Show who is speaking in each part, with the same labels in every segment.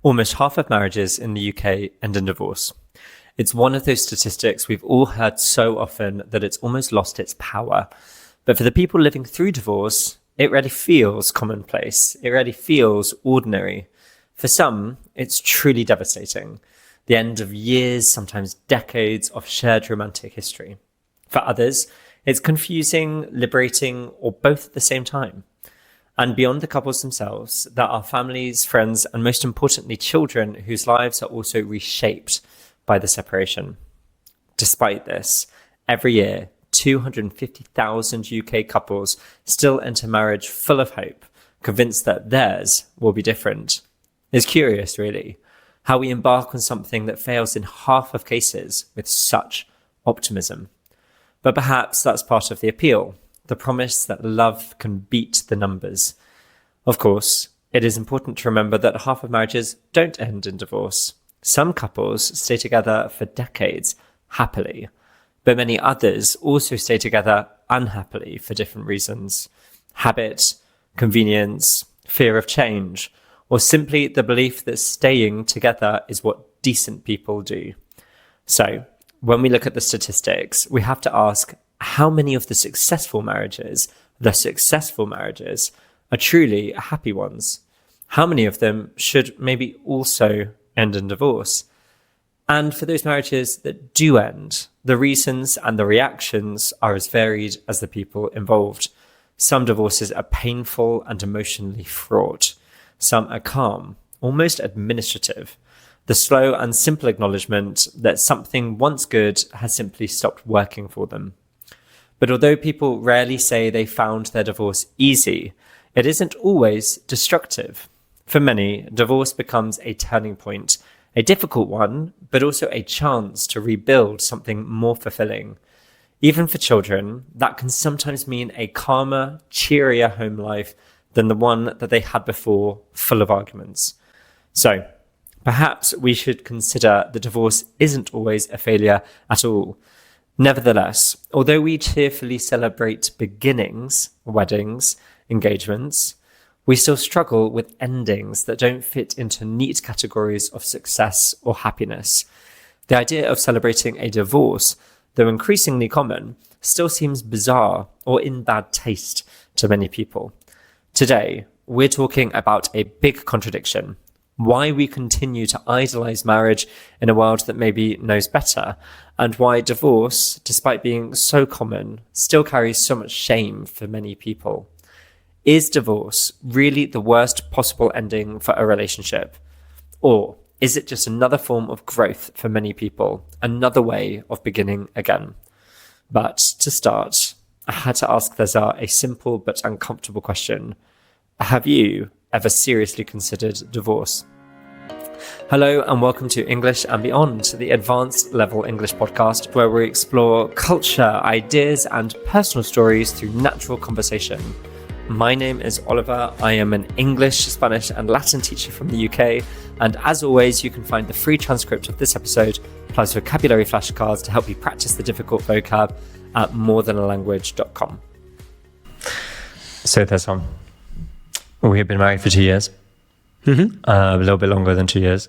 Speaker 1: Almost half of marriages in the UK end in divorce. It's one of those statistics we've all heard so often that it's almost lost its power. But for the people living through divorce, it really feels commonplace. It really feels ordinary. For some, it's truly devastating. The end of years, sometimes decades of shared romantic history. For others, it's confusing, liberating, or both at the same time. And beyond the couples themselves, there are families, friends, and most importantly, children whose lives are also reshaped by the separation. Despite this, every year, 250,000 UK couples still enter marriage full of hope, convinced that theirs will be different. It's curious, really, how we embark on something that fails in half of cases with such optimism. But perhaps that's part of the appeal. The promise that love can beat the numbers. Of course, it is important to remember that half of marriages don't end in divorce. Some couples stay together for decades, happily, but many others also stay together unhappily for different reasons. Habit, convenience, fear of change, or simply the belief that staying together is what decent people do. So, when we look at the statistics, we have to ask, how many of the successful marriages are truly happy ones? How many of them should maybe also end in divorce? And for those marriages that do end, the reasons and the reactions are as varied as the people involved. Some divorces are painful and emotionally fraught. Some are calm, almost administrative. The slow and simple acknowledgement that something once good has simply stopped working for them. But although people rarely say they found their divorce easy, it isn't always destructive. For many, divorce becomes a turning point, a difficult one, but also a chance to rebuild something more fulfilling. Even for children, that can sometimes mean a calmer, cheerier home life than the one that they had before, full of arguments. So, perhaps we should consider that divorce isn't always a failure at all. Nevertheless, although we cheerfully celebrate beginnings, weddings, engagements, we still struggle with endings that don't fit into neat categories of success or happiness. The idea of celebrating a divorce, though increasingly common, still seems bizarre or in bad taste to many people. Today, we're talking about a big contradiction. Why we continue to idolize marriage in a world that maybe knows better, and why divorce, despite being so common, still carries so much shame for many people. Is divorce really the worst possible ending for a relationship? Or is it just another form of growth for many people, another way of beginning again? But to start, I had to ask César a simple but uncomfortable question. Have you ever seriously considered divorce? Hello and welcome to English and Beyond, the advanced level English podcast where we explore culture, ideas and personal stories through natural conversation. My name is Oliver. I am an English, Spanish and Latin teacher from the UK, and as always you can find the free transcript of this episode plus vocabulary flashcards to help you practice the difficult vocab at morethanAlanguage.com. So César, we have been married for 2 years. A little bit longer than 2 years.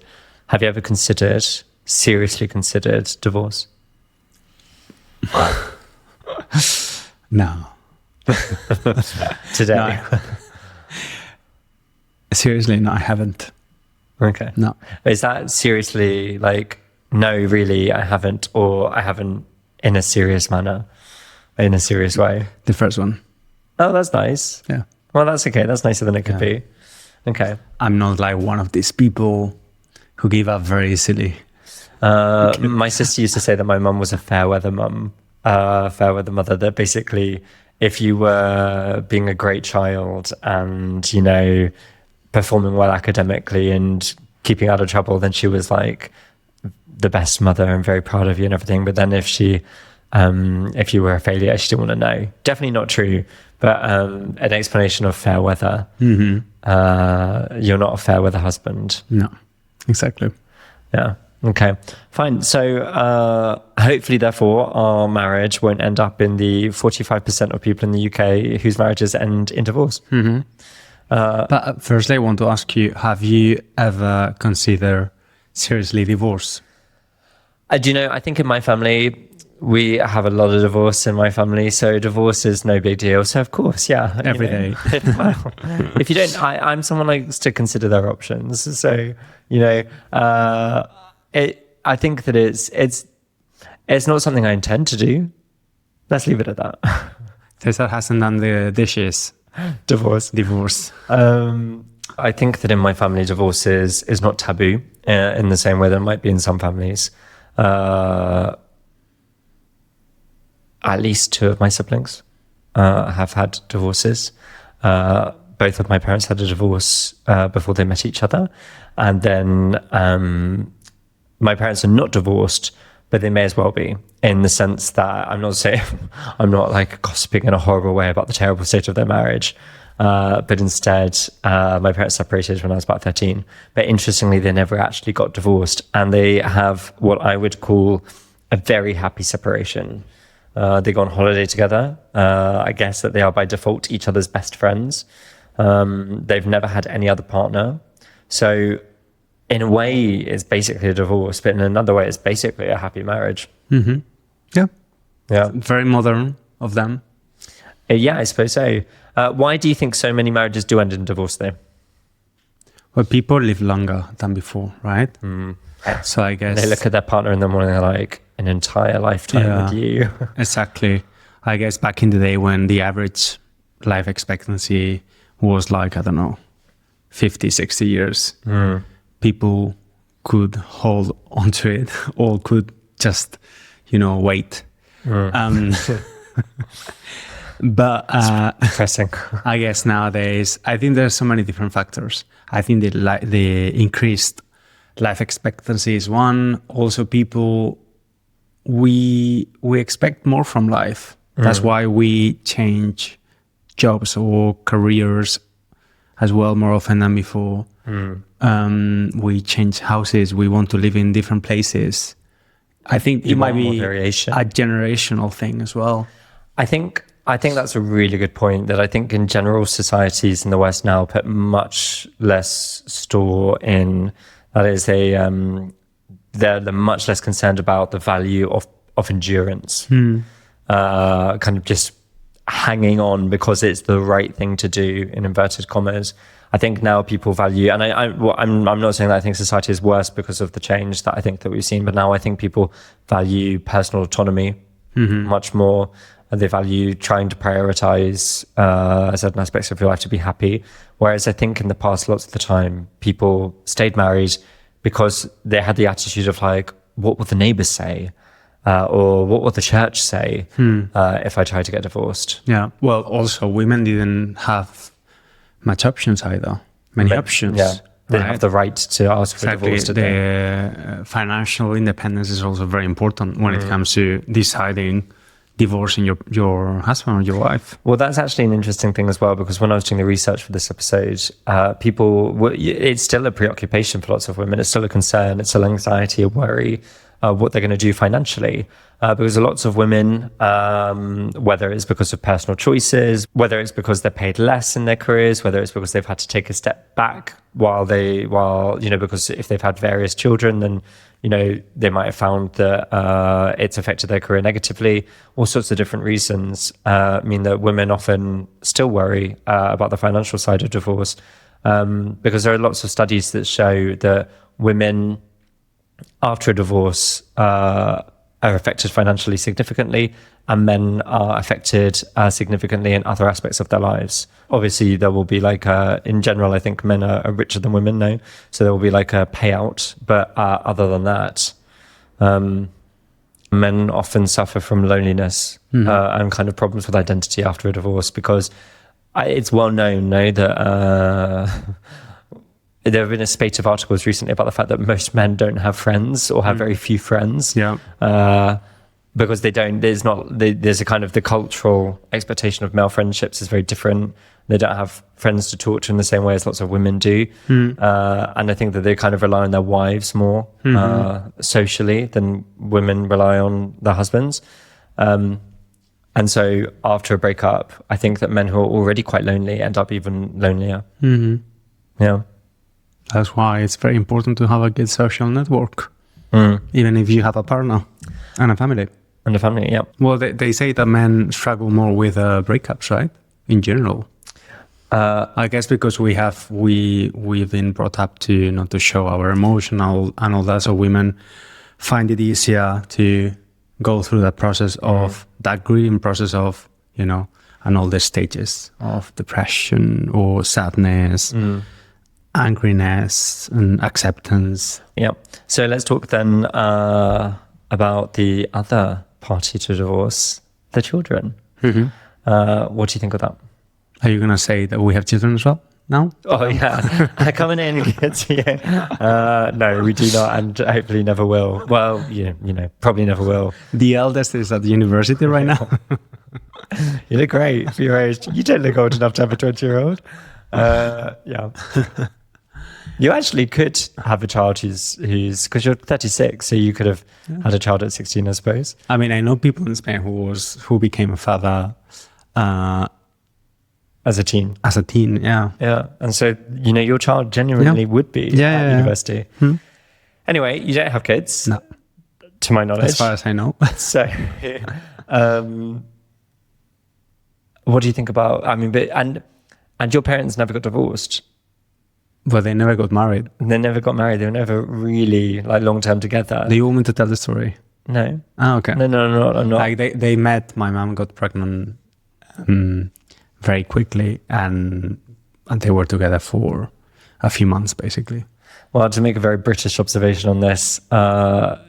Speaker 1: Have you ever seriously considered divorce?
Speaker 2: No.
Speaker 1: Today?
Speaker 2: No, seriously, no, I haven't.
Speaker 1: Okay.
Speaker 2: No.
Speaker 1: Is that seriously like, no, really, I haven't, or I haven't in a serious manner, in a serious way?
Speaker 2: The first one.
Speaker 1: Oh, that's nice.
Speaker 2: Yeah.
Speaker 1: Well, that's okay. That's nicer than it could be. Okay.
Speaker 2: I'm not like one of these people who give up very easily.
Speaker 1: My sister used to say that my mum was a fair weather mum, fair weather mother, that basically if you were being a great child and, you know, performing well academically and keeping out of trouble, then she was like the best mother and very proud of you and everything. But then if you were a failure, she didn't want to know. Definitely not true, but an explanation of fair weather. You're not a fair weather husband.
Speaker 2: No, exactly.
Speaker 1: Yeah. Okay, fine. So hopefully, therefore, our marriage won't end up in the 45% of people in the UK whose marriages end in divorce.
Speaker 2: But firstly, I want to ask you, have you ever considered seriously divorce?
Speaker 1: Do you know, I think in my family, we have a lot of divorce in my family, so divorce is no big deal. So of course, yeah.
Speaker 2: Every day.
Speaker 1: Well, if you don't, I'm someone who likes to consider their options. So, I think that it's not something I intend to do. Let's leave it at that.
Speaker 2: César hasn't done the dishes.
Speaker 1: Divorce. I think that in my family, divorce is not taboo in the same way that it might be in some families. At least 2 of my siblings have had divorces. Both of my parents had a divorce before they met each other. And then my parents are not divorced, but they may as well be, in the sense that I'm not like gossiping in a horrible way about the terrible state of their marriage. But instead, my parents separated when I was about 13. But interestingly, they never actually got divorced. And they have what I would call a very happy separation. They go on holiday together. I guess that they are by default each other's best friends. They've never had any other partner. So in a way, it's basically a divorce, but in another way, it's basically a happy marriage.
Speaker 2: Mm-hmm. Yeah.
Speaker 1: Yeah.
Speaker 2: Very modern of them.
Speaker 1: Yeah, I suppose so. Why do you think so many marriages do end in divorce, though?
Speaker 2: Well, people live longer than before, right? So I guess...
Speaker 1: They look at their partner in the morning, they're like, an entire lifetime with you.
Speaker 2: Exactly. I guess back in the day when the average life expectancy was like, I don't know, 50, 60 years, people could hold onto it or could just, wait. But
Speaker 1: depressing.
Speaker 2: I guess nowadays, I think there's so many different factors. I think the increased life expectancy is one. Also, people, we expect more from life. That's why we change jobs or careers as well more often than before. We change houses. We want to live in different places. I think it might be a generational thing as well.
Speaker 1: I think that's a really good point, that I think in general societies in the West now put much less store in, that is they're much less concerned about the value of endurance, kind of just hanging on because it's the right thing to do, in inverted commas. I think now people value, and I'm not saying that I think society is worse because of the change that I think that we've seen, but now I think people value personal autonomy much more. They value trying to prioritize certain aspects of your life to be happy. Whereas I think in the past, lots of the time, people stayed married because they had the attitude of like, what will the neighbors say? Or what will the church say if I try to get divorced?
Speaker 2: Yeah. Well, also women didn't have much options either. Many options.
Speaker 1: Yeah. They didn't have the right to ask for divorce.
Speaker 2: The financial independence is also very important when it comes to deciding divorcing your husband or your wife.
Speaker 1: Well, that's actually an interesting thing as well, because when I was doing the research for this episode, it's still a preoccupation for lots of women. It's still a concern. It's still anxiety, a worry, what they're going to do financially. Because lots of women, whether it's because of personal choices, whether it's because they're paid less in their careers, whether it's because they've had to take a step back because if they've had various children, then they might have found that it's affected their career negatively. All sorts of different reasons mean that women often still worry about the financial side of divorce, because there are lots of studies that show that women after a divorce are affected financially significantly, and men are affected significantly in other aspects of their lives. Obviously, there will be in general, I think men are richer than women now, so there will be a payout. But other than that, men often suffer from loneliness and kind of problems with identity after a divorce, because it's well known now that there have been a spate of articles recently about the fact that most men don't have friends or have very few friends.
Speaker 2: Yeah.
Speaker 1: Because they don't, there's a kind of the cultural expectation of male friendships is very different. They don't have friends to talk to in the same way as lots of women do. And I think that they kind of rely on their wives more socially than women rely on their husbands. And And so after a breakup, I think that men who are already quite lonely end up even lonelier. Yeah.
Speaker 2: That's why it's very important to have a good social network, even if you have a partner and a family.
Speaker 1: And a family, yeah.
Speaker 2: Well, they say that men struggle more with breakups, right? In general. I guess because we've been brought up to not to show our emotional and all that, so women find it easier to go through that process of that grieving process of, and all the stages of depression or sadness, angriness and acceptance.
Speaker 1: Yeah. So let's talk then about the other party to divorce, the children. What do you think of that?
Speaker 2: Are you going to say that we have children as well now?
Speaker 1: Oh, yeah. Coming in, kids. Yeah. No, we do not, and hopefully never will. Well, probably never will.
Speaker 2: The eldest is at university right now.
Speaker 1: You look great for your age. You don't look old enough to have a 20-year-old. Yeah. You actually could have a child who's because you're 36, so you could have had a child at 16, I suppose.
Speaker 2: I mean, I know people in Spain who became a father
Speaker 1: as a teen.
Speaker 2: Yeah.
Speaker 1: Yeah. And so, your child genuinely would be at university. Anyway, you don't have kids.
Speaker 2: No.
Speaker 1: To my knowledge.
Speaker 2: As far as I know.
Speaker 1: So, what do you think about, and your parents never got divorced?
Speaker 2: Well, they never got married.
Speaker 1: They never got married. They were never really long-term together.
Speaker 2: Do you want me to tell the story?
Speaker 1: No.
Speaker 2: Oh, okay.
Speaker 1: No, I'm not.
Speaker 2: Like they met, my mom got pregnant very quickly and they were together for a few months, basically.
Speaker 1: Well, to make a very British observation on this,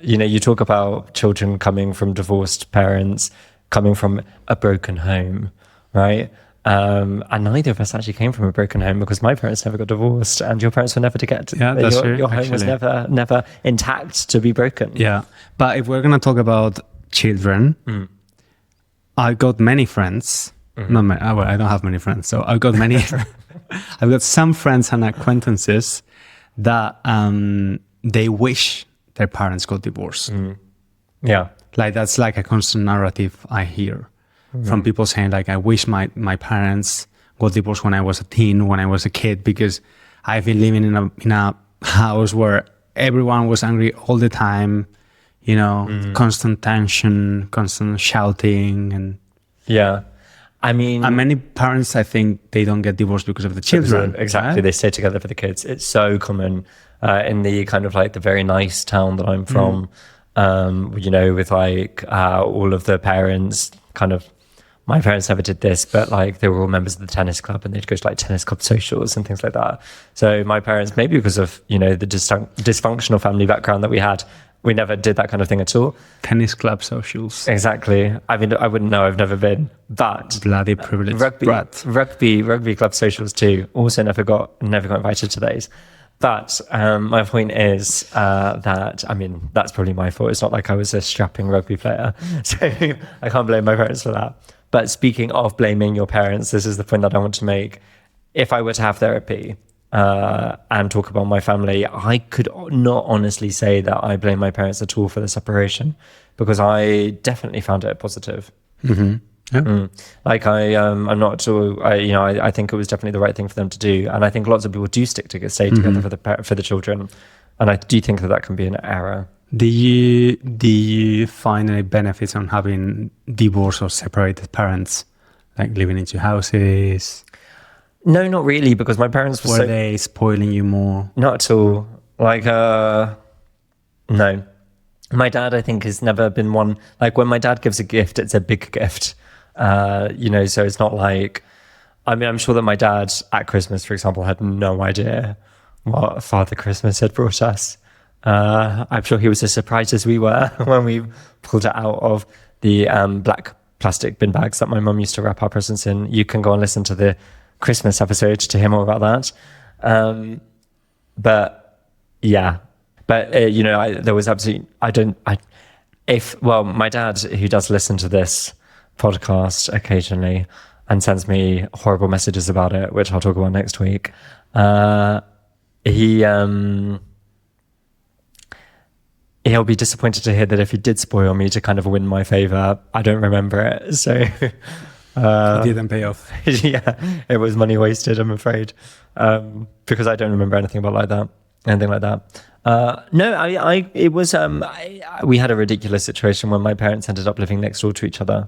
Speaker 1: you talk about children coming from divorced parents, coming from a broken home, right? And neither of us actually came from a broken home because my parents never got divorced and your parents were never together.
Speaker 2: Yeah, that's true.
Speaker 1: Your home was never intact to be broken.
Speaker 2: Yeah. But if we're going to talk about children, I got many friends. Not many, well, I don't have many friends. So I've got many. I've got some friends and acquaintances that they wish their parents got divorced.
Speaker 1: Yeah.
Speaker 2: Like that's like a constant narrative I hear from people saying like, I wish my parents got divorced when I was a teen, when I was a kid, because I've been living in a house where everyone was angry all the time, constant tension, constant shouting. And
Speaker 1: yeah. And
Speaker 2: many parents, I think, they don't get divorced because of the children.
Speaker 1: Exactly. Right? They stay together for the kids. It's so common in the kind of like the very nice town that I'm from, with like all of the parents kind of, my parents never did this, but like they were all members of the tennis club and they'd go to like tennis club socials and things like that. So my parents, maybe because of, the dysfunctional family background that we had, we never did that kind of thing at all.
Speaker 2: Tennis club socials.
Speaker 1: Exactly. I mean, I wouldn't know. I've never been. But
Speaker 2: bloody privilege.
Speaker 1: Rugby club socials too. Also never got invited to those. But my point is that, that's probably my fault. It's not like I was a strapping rugby player. So I can't blame my parents for that. But speaking of blaming your parents, this is the point that I want to make. If I were to have therapy, and talk about my family, I could not honestly say that I blame my parents at all for the separation, because I definitely found it a positive. Yeah. Like I'm not sure. I think it was definitely the right thing for them to do, and I think lots of people do stay together for the children, and I do think that can be an error.
Speaker 2: Do you find any benefits on having divorced or separated parents, like living in two houses?
Speaker 1: No, not really, because my parents
Speaker 2: were they spoiling you more?
Speaker 1: Not at all. Like, no. My dad, I think, has never been one. Like, when my dad gives a gift, it's a big gift. So it's not like. I'm sure that my dad at Christmas, for example, had no idea what Father Christmas had brought us. I'm sure he was as surprised as we were when we pulled it out of the black plastic bin bags that my mum used to wrap our presents in. You can go and listen to the Christmas episode to hear more about that. There was absolutely, my dad, who does listen to this podcast occasionally and sends me horrible messages about it, which I'll talk about next week. he'll be disappointed to hear that if he did spoil me to kind of win my favor, I don't remember it. So
Speaker 2: It didn't pay off.
Speaker 1: yeah, it was money wasted, I'm afraid, because I don't remember anything like that. No, it was, we had a ridiculous situation when my parents ended up living next door to each other.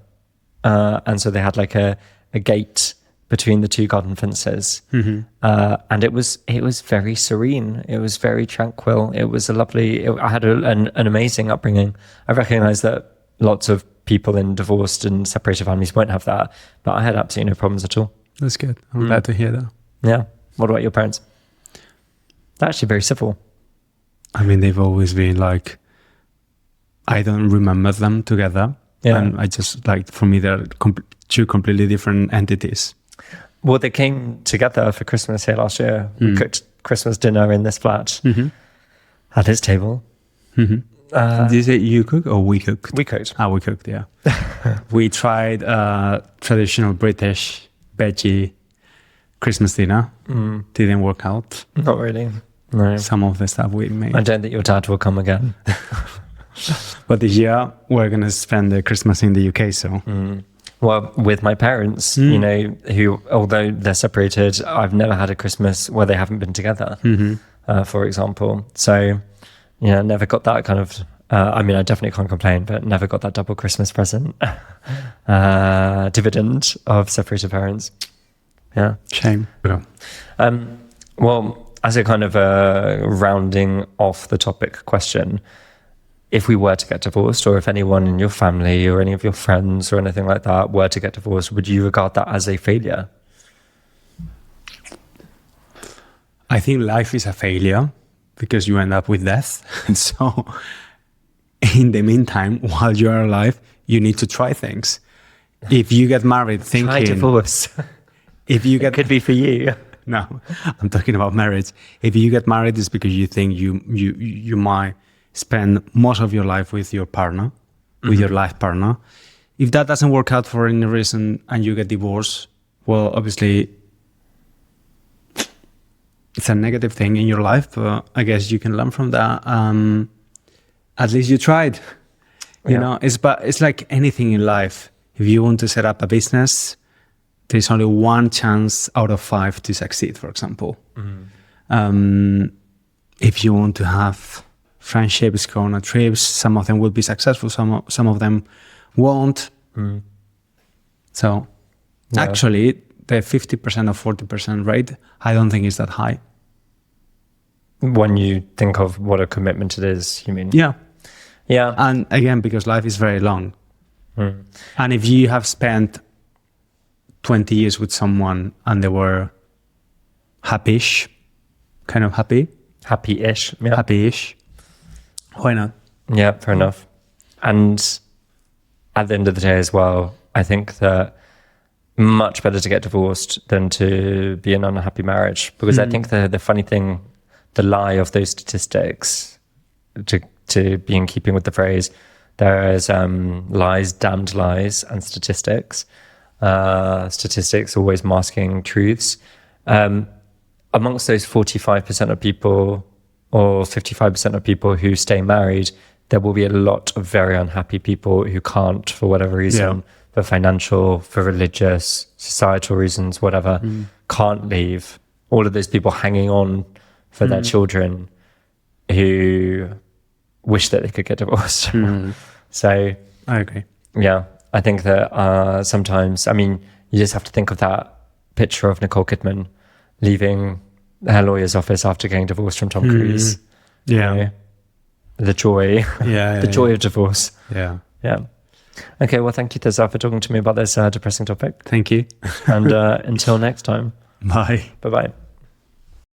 Speaker 1: And so they had like a gate between the two garden fences. And it was very serene. It was very tranquil. It was I had an amazing upbringing. I recognize that lots of people in divorced and separated families won't have that, but I had absolutely no problems at all.
Speaker 2: That's good. I'm glad to hear that.
Speaker 1: Yeah. What about your parents? They're actually very civil.
Speaker 2: I mean, they've always been like, I don't remember them together.
Speaker 1: Yeah.
Speaker 2: And I just like, for me, they're two completely different entities.
Speaker 1: Well, they came together for Christmas here last year. We cooked Christmas dinner in this flat at his table.
Speaker 2: Did you say you cook or we cooked?
Speaker 1: We cooked.
Speaker 2: We cooked, yeah. We tried traditional British veggie Christmas dinner. Didn't work out.
Speaker 1: Not really. No.
Speaker 2: Some of the stuff we made.
Speaker 1: I don't think your dad will come again.
Speaker 2: But this year, we're going to spend the Christmas in the UK, so...
Speaker 1: Well, with my parents, you know, who, although they're separated, I've never had a Christmas where they haven't been together, for example. So, you know, never got that kind of... I mean, I definitely can't complain, but never got that double Christmas present dividend of separated parents. Yeah.
Speaker 2: Shame.
Speaker 1: Well, as a kind of a rounding off the topic question, if we were to get divorced, or if anyone in your family or any of your friends or anything like that were to get divorced, would you regard that as a failure?
Speaker 2: I think life is a failure because you end up with death. And so in the meantime, while you are alive, you need to try things. If you get married thinking...
Speaker 1: Try divorce.
Speaker 2: If you get...
Speaker 1: It could be for you.
Speaker 2: No, I'm talking about marriage. If you get married, it's because you think you might spend most of your life with your partner, with your life partner. If that doesn't work out for any reason and you get divorced, well, obviously it's a negative thing in your life, but I guess you can learn from that. At least you tried. You know, it's like anything in life. If you want to set up a business, there's only one chance out of 5 to succeed, for example. If you want to have friendships, go on trips, some of them will be successful, some of them won't. So actually, the 50% or 40% rate, I don't think is that high.
Speaker 1: When you think of what a commitment it is, you mean?
Speaker 2: Yeah.
Speaker 1: Yeah.
Speaker 2: And again, because life is very long. And if you have spent 20 years with someone and they were happy-ish, kind of happy.
Speaker 1: Happy-ish. Yeah.
Speaker 2: Happy-ish. Why not?
Speaker 1: Yeah, fair enough. And at the end of the day as well, I think that much better to get divorced than to be in an unhappy marriage. Because I think the funny thing, the lie of those statistics, to be in keeping with the phrase, there is lies, damned lies, and statistics. Statistics always masking truths. Amongst those 45% of people or 55% of people who stay married, there will be a lot of very unhappy people who can't, for whatever reason, for financial, for religious, societal reasons, whatever, can't leave. All of those people hanging on for their children who wish that they could get divorced. So
Speaker 2: I agree.
Speaker 1: Yeah, I think that sometimes, I mean, you just have to think of that picture of Nicole Kidman leaving her lawyer's office after getting divorced from Tom Cruise.
Speaker 2: Yeah.
Speaker 1: You know, the joy, the joy of divorce.
Speaker 2: Yeah.
Speaker 1: Yeah. Okay, well, thank you, César, for talking to me about this depressing topic.
Speaker 2: Thank you.
Speaker 1: And until next time.
Speaker 2: Bye.
Speaker 1: Bye-bye.